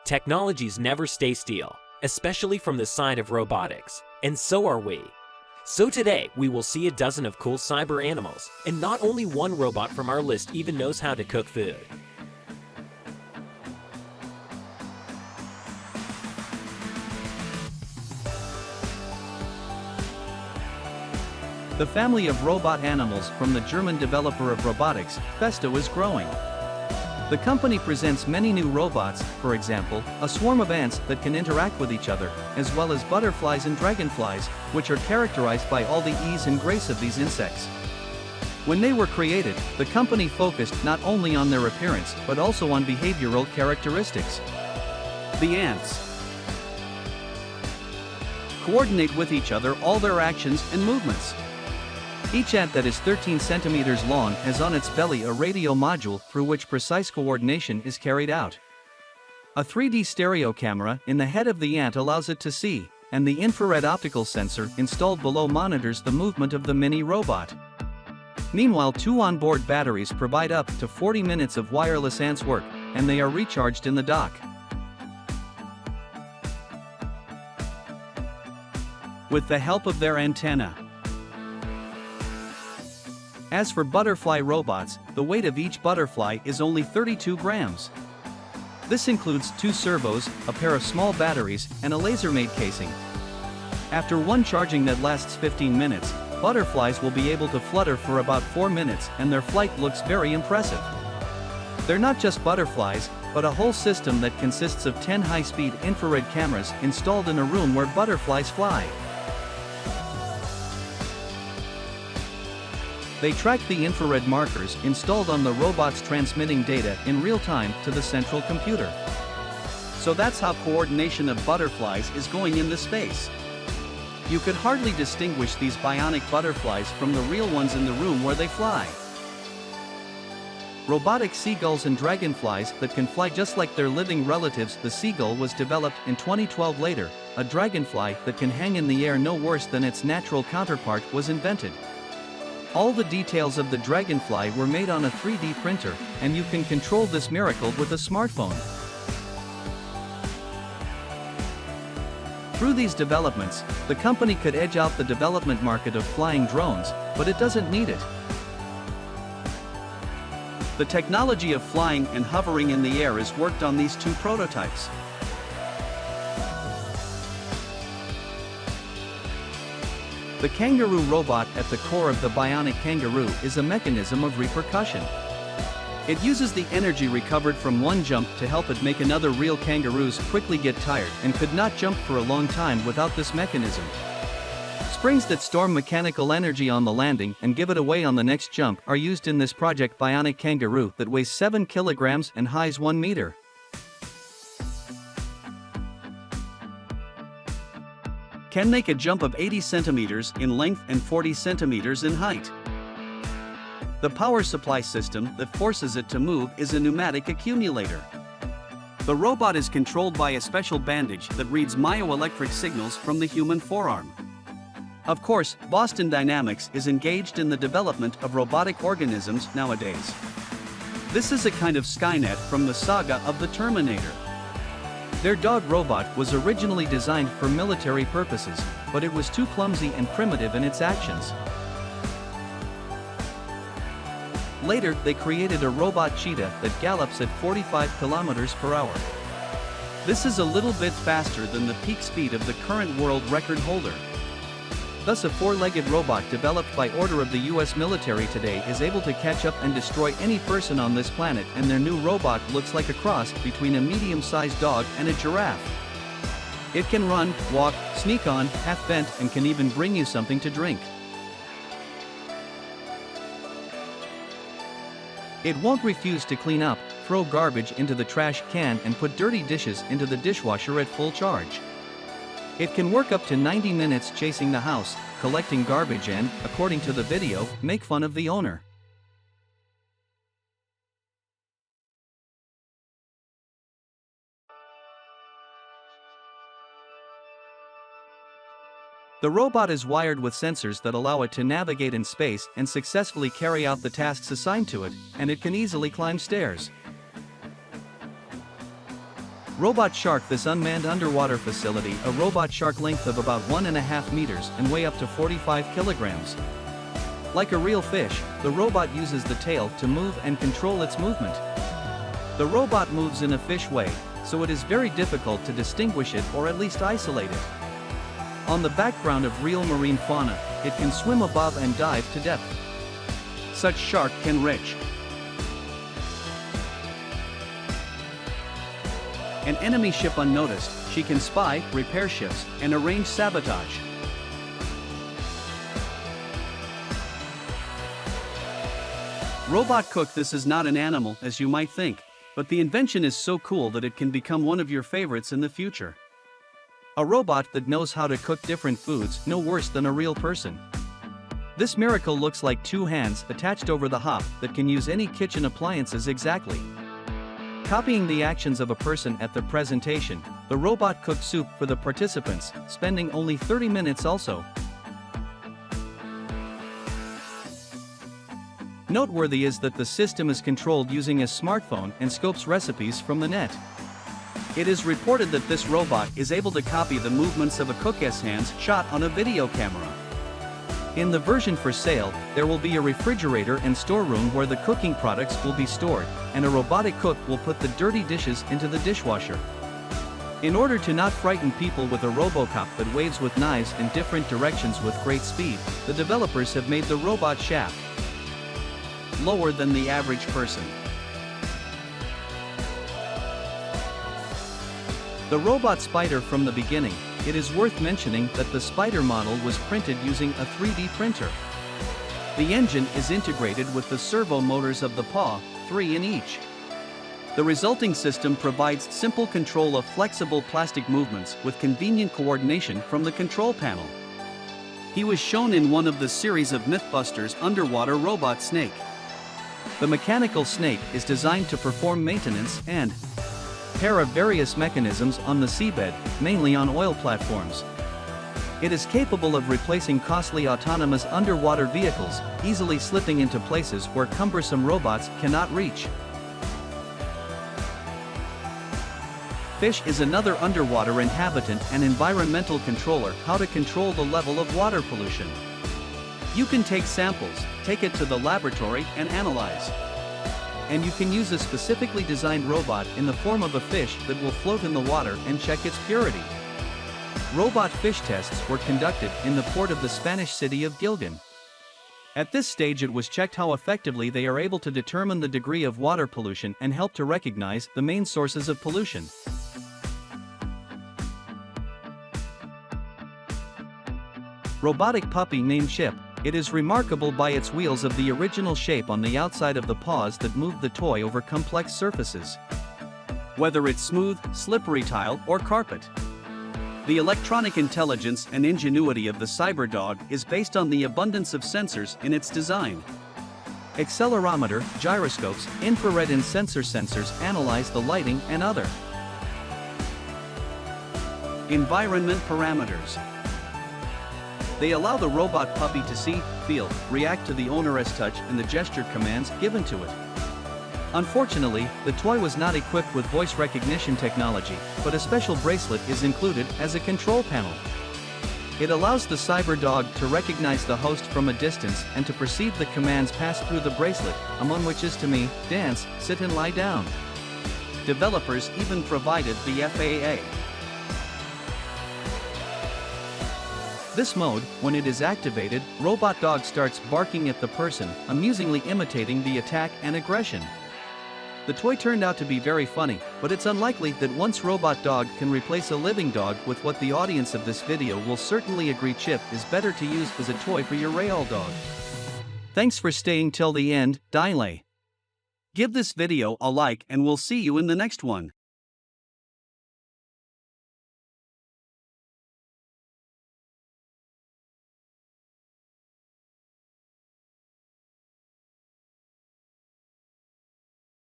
Technologies never stay still, especially from the side of robotics, and so are we. So today, we will see a dozen of cool cyber animals, and not only one robot from our list even knows how to cook food. The family of robot animals from the German developer of robotics, Festo, is growing. The company presents many new robots, for example, a swarm of ants that can interact with each other, as well as butterflies and dragonflies, which are characterized by all the ease and grace of these insects. When they were created, the company focused not only on their appearance but also on behavioral characteristics. The ants coordinate with each other all their actions and movements. Each ant that is 13 centimeters long has on its belly a radio module through which precise coordination is carried out. A 3D stereo camera in the head of the ant allows it to see, and the infrared optical sensor installed below monitors the movement of the mini robot. Meanwhile, 2 onboard batteries provide up to 40 minutes of wireless ants work, and they are recharged in the dock. With the help of their antenna. As for butterfly robots, the weight of each butterfly is only 32 grams. This includes 2 servos, a pair of small batteries, and a laser-made casing. After one charging that lasts 15 minutes, butterflies will be able to flutter for about 4 minutes, and their flight looks very impressive. They're not just butterflies, but a whole system that consists of 10 high-speed infrared cameras installed in a room where butterflies fly. They track the infrared markers installed on the robots, transmitting data in real time to the central computer. So that's how coordination of butterflies is going into space. You could hardly distinguish these bionic butterflies from the real ones in the room where they fly. Robotic seagulls and dragonflies that can fly just like their living relatives. The seagull was developed in 2012. Later, a dragonfly that can hang in the air no worse than its natural counterpart was invented. All the details of the dragonfly were made on a 3D printer, and you can control this miracle with a smartphone. Through these developments, the company could edge out the development market of flying drones, but it doesn't need it. The technology of flying and hovering in the air is worked on these 2 prototypes. The kangaroo robot at the core of the bionic kangaroo is a mechanism of repercussion. It uses the energy recovered from one jump to help it make another. Real kangaroos quickly get tired and could not jump for a long time without this mechanism. Springs that store mechanical energy on the landing and give it away on the next jump are used in this project. Bionic kangaroo that weighs 7 kilograms and highs 1 meter. Can make a jump of 80 centimeters in length and 40 centimeters in height. The power supply system that forces it to move is a pneumatic accumulator. The robot is controlled by a special bandage that reads myoelectric signals from the human forearm. Of course, Boston Dynamics is engaged in the development of robotic organisms nowadays. This is a kind of Skynet from the saga of the Terminator. Their dog robot was originally designed for military purposes, but it was too clumsy and primitive in its actions. Later, they created a robot cheetah that gallops at 45 kilometers per hour. This is a little bit faster than the peak speed of the current world record holder. Thus, a 4-legged robot developed by order of the US military today is able to catch up and destroy any person on this planet, and their new robot looks like a cross between a medium-sized dog and a giraffe. It can run, walk, sneak on, half bent, and can even bring you something to drink. It won't refuse to clean up, throw garbage into the trash can, and put dirty dishes into the dishwasher at full charge. It can work up to 90 minutes chasing the house, collecting garbage and, according to the video, make fun of the owner. The robot is wired with sensors that allow it to navigate in space and successfully carry out the tasks assigned to it, and it can easily climb stairs. Robot Shark. This unmanned underwater facility, a robot shark length of about 1.5 meters and weigh up to 45 kilograms. Like a real fish, the robot uses the tail to move and control its movement. The robot moves in a fish way, so it is very difficult to distinguish it or at least isolate it. On the background of real marine fauna, it can swim above and dive to depth. Such shark can reach an enemy ship unnoticed. She can spy, repair ships, and arrange sabotage. Robot cook. This is not an animal as you might think, but the invention is so cool that it can become one of your favorites in the future. A robot that knows how to cook different foods, no worse than a real person. This miracle looks like two hands attached over the hob that can use any kitchen appliances exactly. Copying the actions of a person at the presentation, the robot cooked soup for the participants, spending only 30 minutes also. Noteworthy is that the system is controlled using a smartphone and scopes recipes from the net. It is reported that this robot is able to copy the movements of a cook's hands shot on a video camera. In the version for sale, there will be a refrigerator and storeroom where the cooking products will be stored, and a robotic cook will put the dirty dishes into the dishwasher. In order to not frighten people with a RoboCop that waves with knives in different directions with great speed, the developers have made the robot shaft lower than the average person. The robot spider. From the beginning, it is worth mentioning that the spider model was printed using a 3D printer. The engine is integrated with the servo motors of the paw, 3 in each. The resulting system provides simple control of flexible plastic movements with convenient coordination from the control panel. He was shown in one of the series of Mythbusters underwater robot Snake. The mechanical snake is designed to perform maintenance and repair of various mechanisms on the seabed, mainly on oil platforms. It is capable of replacing costly autonomous underwater vehicles, easily slipping into places where cumbersome robots cannot reach. Fish is another underwater inhabitant and environmental controller. How to control the level of water pollution. You can take samples, take it to the laboratory and analyze. And you can use a specifically designed robot in the form of a fish that will float in the water and check its purity. Robot fish tests were conducted in the port of the Spanish city of Gilgan. At this stage it was checked how effectively they are able to determine the degree of water pollution and help to recognize the main sources of pollution. Robotic puppy named Chip. It is remarkable by its wheels of the original shape on the outside of the paws that move the toy over complex surfaces. Whether it's smooth, slippery tile, or carpet. The electronic intelligence and ingenuity of the CyberDog is based on the abundance of sensors in its design. Accelerometer, gyroscopes, infrared and sensors analyze the lighting and other environment parameters. They allow the robot puppy to see, feel, react to the owner's touch and the gesture commands given to it. Unfortunately, the toy was not equipped with voice recognition technology, but a special bracelet is included as a control panel. It allows the CyberDog to recognize the host from a distance and to perceive the commands passed through the bracelet, among which is to me, dance, sit and lie down. Developers even provided the FAA. This mode, when it is activated, Robot Dog starts barking at the person, amusingly imitating the attack and aggression. The toy turned out to be very funny, but it's unlikely that once Robot Dog can replace a living dog with what the audience of this video will certainly agree Chip is better to use as a toy for your real dog. Thanks for staying till the end, Dile. Give this video a like and we'll see you in the next one.